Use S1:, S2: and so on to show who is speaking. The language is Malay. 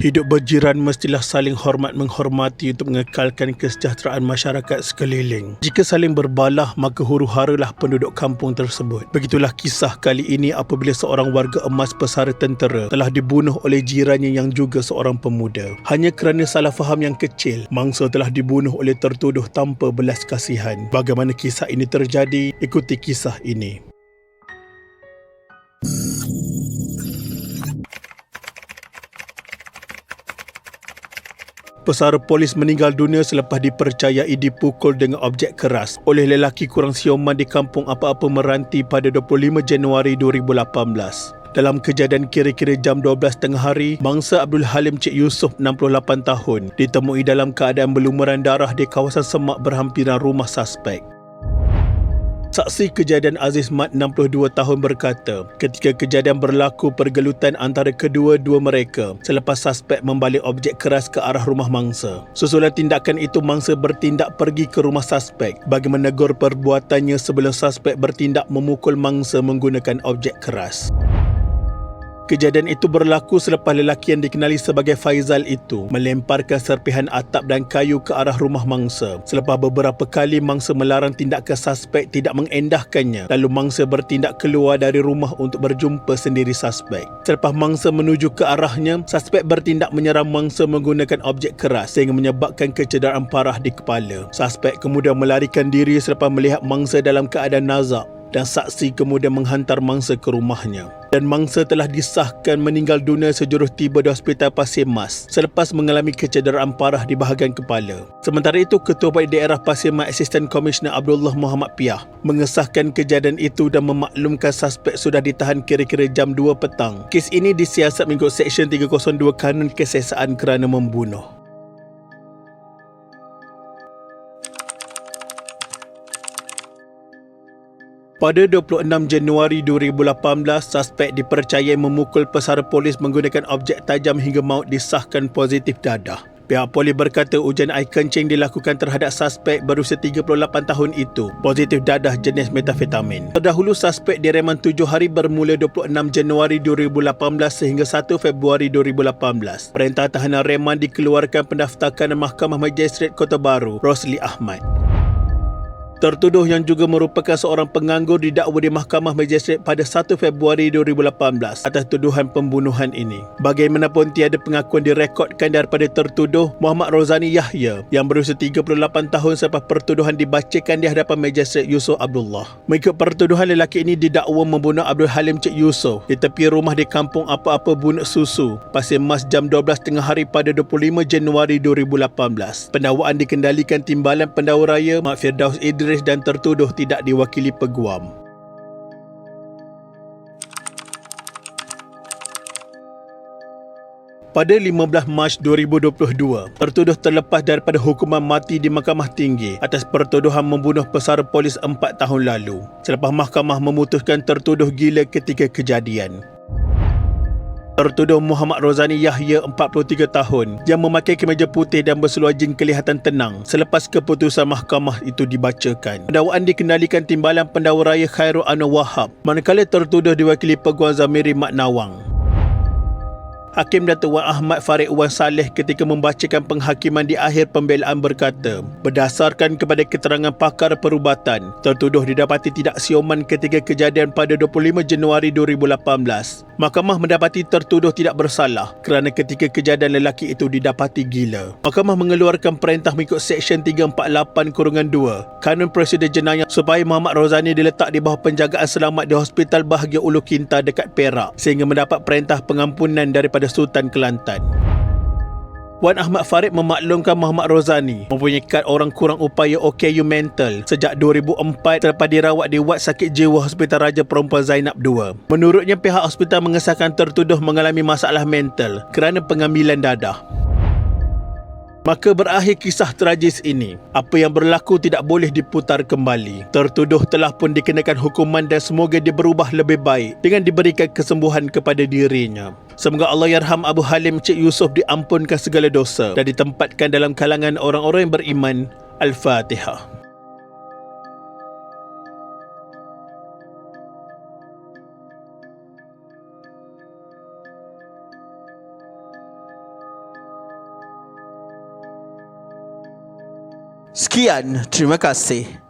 S1: Hidup berjiran mestilah saling hormat menghormati untuk mengekalkan kesejahteraan masyarakat sekeliling. Jika saling berbalah, maka huru-haralah penduduk kampung tersebut. Begitulah kisah kali ini apabila seorang warga emas pesara tentera telah dibunuh oleh jirannya yang juga seorang pemuda. Hanya kerana salah faham yang kecil, mangsa telah dibunuh oleh tertuduh tanpa belas kasihan. Bagaimana kisah ini terjadi? Ikuti kisah ini. Pesara polis meninggal dunia selepas dipercayai dipukul dengan objek keras oleh lelaki kurang sioman di kampung apa-apa Meranti pada 25 Januari 2018. Dalam kejadian kira-kira jam 12 tengah hari, mangsa Abdul Halim Cik Yusof 68 tahun ditemui dalam keadaan berlumuran darah di kawasan semak berhampiran rumah suspek. Saksi kejadian Aziz Mat 62 tahun berkata, ketika kejadian berlaku pergelutan antara kedua-dua mereka selepas suspek membalik objek keras ke arah rumah mangsa. Susulan tindakan itu, mangsa bertindak pergi ke rumah suspek bagi menegur perbuatannya sebelum suspek bertindak memukul mangsa menggunakan objek keras. Kejadian itu berlaku selepas lelaki yang dikenali sebagai Faizal itu melemparkan serpihan atap dan kayu ke arah rumah mangsa. Selepas beberapa kali mangsa melarang tindakan suspek tidak mengendahkannya, lalu mangsa bertindak keluar dari rumah untuk berjumpa sendiri suspek. Selepas mangsa menuju ke arahnya, suspek bertindak menyerang mangsa menggunakan objek keras sehingga menyebabkan kecederaan parah di kepala. Suspek kemudian melarikan diri selepas melihat mangsa dalam keadaan nazak, dan saksi kemudian menghantar mangsa ke rumahnya. Dan mangsa telah disahkan meninggal dunia sejurus tiba di Hospital Pasir Mas selepas mengalami kecederaan parah di bahagian kepala. Sementara itu, Ketua Balik Daerah Pasir Mas Asisten Komisioner Abdullah Muhammad Piah mengesahkan kejadian itu dan memaklumkan suspek sudah ditahan kira-kira jam 2 petang. Kes ini disiasat mengikut Seksyen 302 Kanun Kesesaan kerana membunuh. Pada 26 Januari 2018, suspek dipercayai memukul pesara polis menggunakan objek tajam hingga maut disahkan positif dadah. Pihak polis berkata ujian air kencing dilakukan terhadap suspek berusia 38 tahun itu positif dadah jenis metafetamin. Terdahulu, suspek direman 7 hari bermula 26 Januari 2018 sehingga 1 Februari 2018. Perintah tahanan reman dikeluarkan pendaftaran Mahkamah Magistrate Kota Baru, Rosli Ahmad. Tertuduh yang juga merupakan seorang penganggur didakwa di Mahkamah Magistrate pada 1 Februari 2018 atas tuduhan pembunuhan ini. Bagaimanapun, tiada pengakuan direkodkan daripada tertuduh Muhammad Rozani Yahya yang berusia 38 tahun selepas pertuduhan dibacakan di hadapan Magistrate Yusof Abdullah. Mengikut pertuduhan, lelaki ini didakwa membunuh Abdul Halim Cik Yusof di tepi rumah di kampung apa-apa Bunut Susu, Pasir Mas jam 12 tengah hari pada 25 Januari 2018. Pendakwaan dikendalikan Timbalan Pendakwa Raya Mak Firdaus Idris dan tertuduh tidak diwakili peguam. Pada 15 Mac 2022, tertuduh terlepas daripada hukuman mati di Mahkamah Tinggi atas pertuduhan membunuh pesara polis 4 tahun lalu selepas mahkamah memutuskan tertuduh gila ketika kejadian. Tertuduh Muhammad Rozani Yahya 43 tahun yang memakai kemeja putih dan berseluar jin kelihatan tenang selepas keputusan mahkamah itu dibacakan. Pendakwaan dikendalikan Timbalan Pendakwa Raya Khairul Anwar Wahab, manakala tertuduh diwakili Peguam Zamiri Mat Nawang. Hakim Datuk Wan Ahmad Farid Wan Saleh ketika membacakan penghakiman di akhir pembelaan berkata, berdasarkan kepada keterangan pakar perubatan, tertuduh didapati tidak sioman ketika kejadian pada 25 Januari 2018. Mahkamah mendapati tertuduh tidak bersalah kerana ketika kejadian lelaki itu didapati gila. Mahkamah mengeluarkan perintah mengikut Seksyen 348-2 Kanun Prosedur Jenayah supaya Muhammad Rozani diletak di bawah penjagaan selamat di Hospital Bahagia Ulu Kinta dekat Perak sehingga mendapat perintah pengampunan daripada Sultan Kelantan. Wan Ahmad Farid memaklumkan Muhammad Rozani mempunyai kad orang kurang upaya OKU mental sejak 2004 selepas dirawat di Wad Sakit Jiwa Hospital Raja Perempuan Zainab II. Menurutnya, pihak hospital mengesahkan tertuduh mengalami masalah mental kerana pengambilan dadah. Maka berakhir kisah tragis ini. Apa yang berlaku tidak boleh diputar kembali. Tertuduh telah pun dikenakan hukuman dan semoga dia berubah lebih baik dengan diberikan kesembuhan kepada dirinya. Semoga Allahyarham Abu Halim Cik Yusof diampunkan segala dosa dan ditempatkan dalam kalangan orang-orang yang beriman. Al-Fatihah.
S2: Sekian, terima kasih.